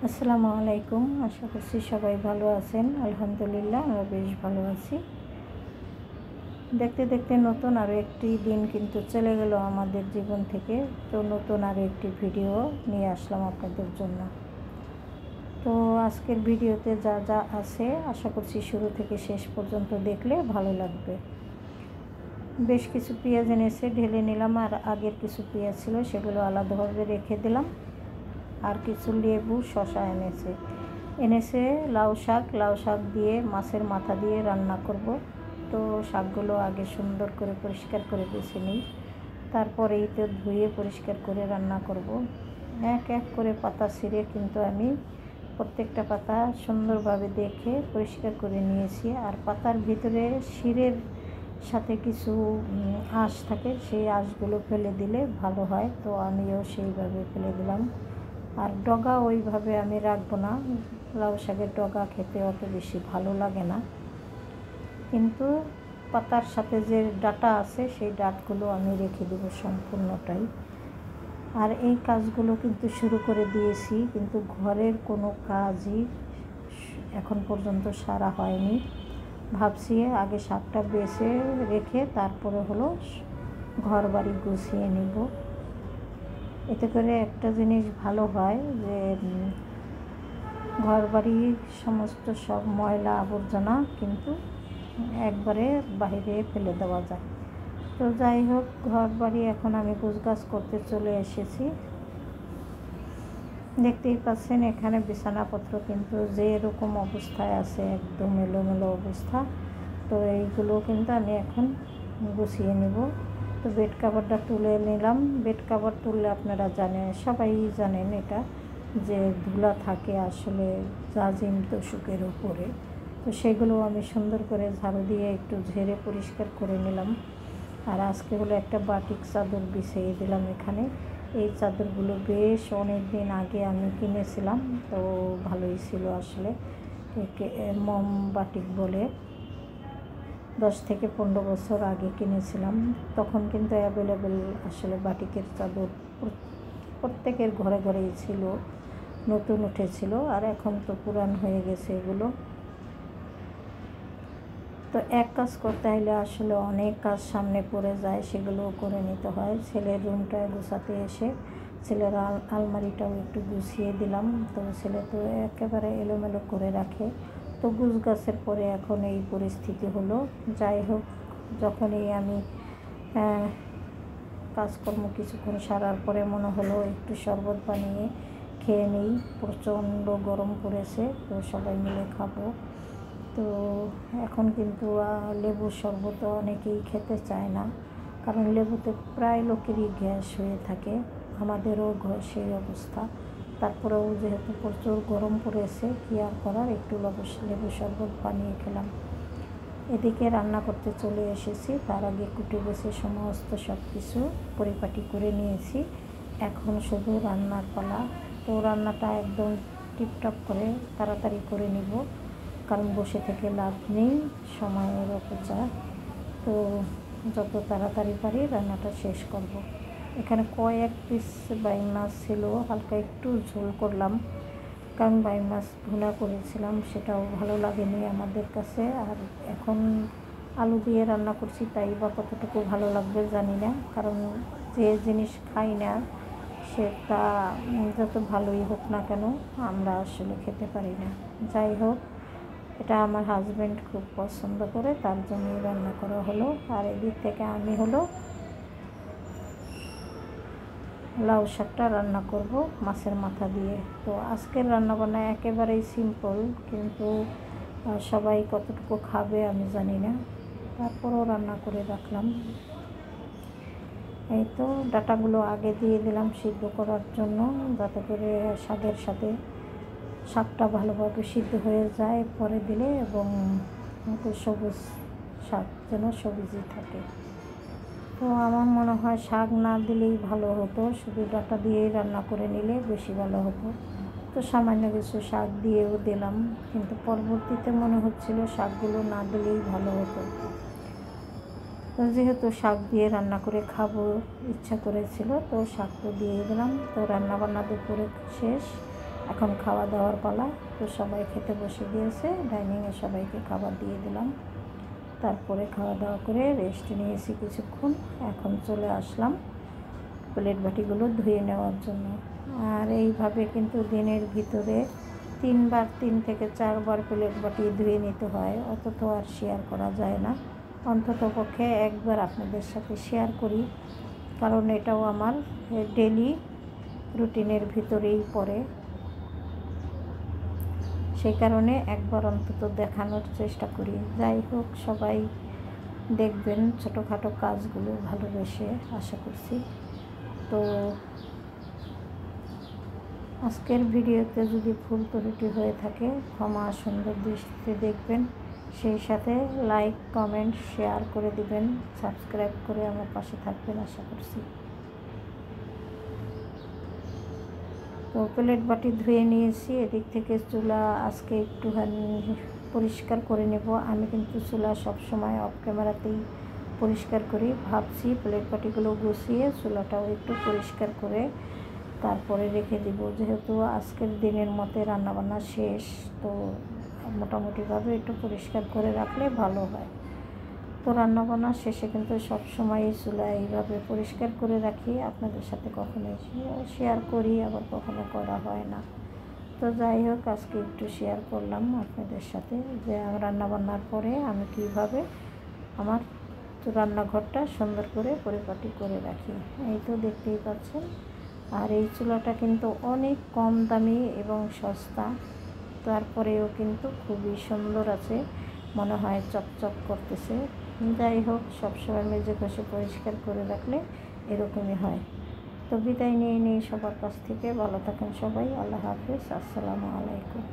আসসালামু আলাইকুম। আশা করছি সবাই ভালো আছেন। আলহামদুলিল্লাহ আমরা বেশ ভালো আছি। দেখতে দেখতে নতুন আরও একটি দিন কিন্তু চলে গেল আমাদের জীবন থেকে। তো নতুন আরও একটি ভিডিও নিয়ে আসলাম আপনাদের জন্য। তো আজকের ভিডিওতে যা যা আছে আশা করছি শুরু থেকে শেষ পর্যন্ত দেখলে ভালো লাগবে। বেশ কিছু পেঁয়াজ এনেছে, ঢেলে নিলাম, আর আগের কিছু পেঁয়াজ ছিল সেগুলো আলাদাভাবে রেখে দিলাম। আর কিছু লেবু, শসা এনেছে লাউ শাক দিয়ে মাছের মাথা দিয়ে রান্না করব। তো শাকগুলো আগে সুন্দর করে পরিষ্কার করে বেছে নিই, তারপরেই তো ধুয়ে পরিষ্কার করে রান্না করব। এক এক করে পাতা ছিঁড়ে কিন্তু আমি প্রত্যেকটা পাতা সুন্দরভাবে দেখে পরিষ্কার করে নিয়েছি। আর পাতার ভিতরে শিরের সাথে কিছু আঁশ থাকে, সেই আঁশগুলো ফেলে দিলে ভালো হয়, তো আমিও সেইভাবে ফেলে দিলাম। আর ডগা ওইভাবে আমি রাখবো না, লাউ শাকের ডগা খেতে অত বেশি ভালো লাগে না, কিন্তু পাতার সাথে যে ডাঁটা আছে সেই ডাঁটগুলো আমি রেখে দেবো সম্পূর্ণটাই। আর এই কাজগুলো কিন্তু শুরু করে দিয়েছি, কিন্তু ঘরের কোনো কাজই এখন পর্যন্ত সারা হয়নি। ভাবছি আগে শাকটা বেছে রেখে তারপরে হলো ঘর বাড়ি গুছিয়ে নিব। এতে করে একটা জিনিস ভালো হয় যে ঘর বাড়ির সমস্ত সব ময়লা আবর্জনা কিন্তু একবারে বাইরে ফেলে দেওয়া যায়। তো যাই হোক, ঘর বাড়ি এখন আমি গোছগাছ করতে চলে এসেছি। দেখতেই পাচ্ছেন এখানে বিছানাপত্র কিন্তু যে এরকম অবস্থায় আছে, একদম এলোমেলো অবস্থা। তো এইগুলো কিন্তু আমি এখন গুছিয়ে নেব। তো বেড কাভারটা তুলে নিলাম। বেড কাভার তুললে আপনারা জানেন, সবাই জানেন এটা, যে ধুলা থাকে আসলে জাজিম তোশকের উপরে। তো সেগুলো আমি সুন্দর করে ঝাড়ু দিয়ে একটু ঝেড়ে পরিষ্কার করে নিলাম। আর আজকে হলো একটা বাটিক চাদর বিছিয়ে দিলাম এখানে। এই চাদরগুলো বেশ অনেক দিন আগে আমি কিনেছিলাম, তো ভালোই ছিল আসলে। মম বাটিক বলে 10 থেকে 15 বছর আগে কিনেছিলাম। তখন কিন্তু অ্যাভেলেবেল আসলে বাটিকের চাদর প্রত্যেকের ঘরে ঘরেই ছিল, নতুন উঠেছিল। আর এখন তো পুরান হয়ে গেছে এগুলো। তো এক কাজ করতে হলে আসলে অনেক কাজ সামনে পড়ে যায়, সেগুলোও করে নিতে হয়। ছেলের রুমটা গুছাতে এসে ছেলের আলমারিটাও একটু গুছিয়ে দিলাম। তো ছেলে তো একেবারে এলোমেলো করে রাখে, তো গুছগাছের পরে এখন এই পরিস্থিতি হলো। যাই হোক, যখনই আমি কাজকর্ম কিছুক্ষণ সারার পরে মনে হলো একটু শরবত বানিয়ে খেয়ে নিই। প্রচণ্ড গরম পড়েছে, তো সবাই মিলে খাবো। তো এখন কিন্তু লেবুর শরবত অনেকেই খেতে চায় না, কারণ লেবুতে প্রায় লোকেরই গ্যাস হয়ে থাকে, আমাদেরও সেই অবস্থা। তারপরেও যেহেতু প্রচুর গরম পড়েছে, কী আর করার, একটু লেবু শরবত বানিয়ে খেলাম। এদিকে রান্না করতে চলে এসেছি, তার আগে কুটে বেছে সমস্ত সব কিছু পরিপাটি করে নিয়েছি। এখন শুধু রান্নার পালা। তো রান্নাটা একদম টিপটপ করে তাড়াতাড়ি করে নিব, কারণ বসে থেকে লাভ নেই, সময়ের অপচয়। তো যত তাড়াতাড়ি পারি রান্নাটা শেষ করব। এখানে কয়েক পিস বাইম মাছ ছিল, হালকা একটু ঝোল করলাম, কারণ বাইম মাছ ভুনা করেছিলাম, সেটাও ভালো লাগেনি আমাদের কাছে। আর এখন আলু দিয়ে রান্না করছি, তাই বা কতটুকু ভালো লাগবে জানি না, কারণ যে জিনিস খাই না সেটা যত ভালোই হোক না কেন আমরা আসলে খেতে পারি না। যাই হোক, এটা আমার হাজব্যান্ড খুব পছন্দ করে, তার জন্যই রান্না করা হলো। আর এদিক থেকে আমি হলো লাউ শাকটা রান্না করব মাছের মাথা দিয়ে। তো আজকের রান্নাবান্না একেবারেই সিম্পল, কিন্তু সবাই কতটুকু খাবে আমি জানি না, তারপরও রান্না করে রাখলাম। এই তো ডাঁটাগুলো আগে দিয়ে দিলাম সিদ্ধ করার জন্য, যাতে করে শাকের সাথে শাকটা ভালোভাবে সিদ্ধ হয়ে যায় পরে দিলে, এবং সবুজ শাক যেন সবুজই থাকে। তো আমার মনে হয় শাক না দিলেই ভালো হতো, শুধু ডাঁটা দিয়েই রান্না করে নিলে বেশি ভালো হতো। তো সামান্য কিছু শাক দিয়েও দিলাম, কিন্তু পরবর্তীতে মনে হচ্ছিল শাকগুলো না দিলেই ভালো হতো। তো যেহেতু শাক দিয়ে রান্না করে খাবো ইচ্ছা করেছিল, তো শাক তো দিয়ে দিলাম। তো রান্নাবান্না দুপুরে শেষ, এখন খাওয়া দাওয়ার পালা। তো সবাই খেতে বসে গিয়েছে, ডাইনিংয়ে সবাইকে খাবার দিয়ে দিলাম। তারপরে খাওয়া দাওয়া করে রেস্ট নিয়েছি কিছুক্ষণ। এখন চলে আসলাম প্লেট বাটিগুলো ধুয়ে নেওয়ার জন্য। আর এইভাবে কিন্তু দিনের ভিতরে 3 থেকে 4 প্লেট বাটি ধুয়ে নিতে হয়, অত তো আর শেয়ার করা যায় না। অন্তত পক্ষে একবার আপনাদের সাথে শেয়ার করি, কারণ এটাও আমার ডেলি রুটিনের ভিতরেই পড়ে। সেই কারণে একবার অন্তত দেখানোর চেষ্টা করি। যাই হোক, সবাই দেখবেন ছোটোখাটো কাজগুলো ভালোবেসে, আশা করছি। তো আজকের ভিডিওতে যদি ভুল ত্রুটি হয়ে থাকে ক্ষমা সুন্দর দৃষ্টিতে দেখবেন। সেই সাথে লাইক, কমেন্ট, শেয়ার করে দিবেন, সাবস্ক্রাইব করে আমার পাশে থাকবেন, আশা করছি। তো প্লেট বাটি ধুয়ে নিয়েছি। এদিক থেকে চুলা আজকে একটুখানি পরিষ্কার করে নেব। আমি কিন্তু চুলা সবসময় অফ ক্যামেরাতেই পরিষ্কার করি। ভাবছি প্লেট বাটিগুলো গুছিয়ে চুলাটাও একটু পরিষ্কার করে তারপরে রেখে দিব, যেহেতু আজকের দিনের মতে রান্নাবান্না শেষ। তো মোটামুটিভাবে একটু পরিষ্কার করে রাখলে ভালো হয়। তো রান্নাবান্না শেষে কিন্তু সবসময় চুলা এইভাবে পরিষ্কার করে রাখি। আপনাদের সাথে কখনো শেয়ার করি, আবার কখনো করা হয় না। তো যাই হোক, আজকে একটু শেয়ার করলাম আপনাদের সাথে যে রান্নাবান্নার পরে আমি কীভাবে আমার রান্নাঘরটা সুন্দর করে পরিপাটি করে রাখি। এই তো দেখতেই পাচ্ছেন। আর এই চুলাটা কিন্তু অনেক কম দামি এবং সস্তা, তারপরেও কিন্তু খুবই সুন্দর আছে, মনে হয় চকচক করতেছে। যাই হোক, সবসময় মেজে ঘষে পরিষ্কার করে রাখলে এরকমই হয়। তো বিদায় নিয়ে নিই সবার কাছ থেকে। ভালো থাকেন সবাই। আল্লাহ হাফিজ। আসসালামু আলাইকুম।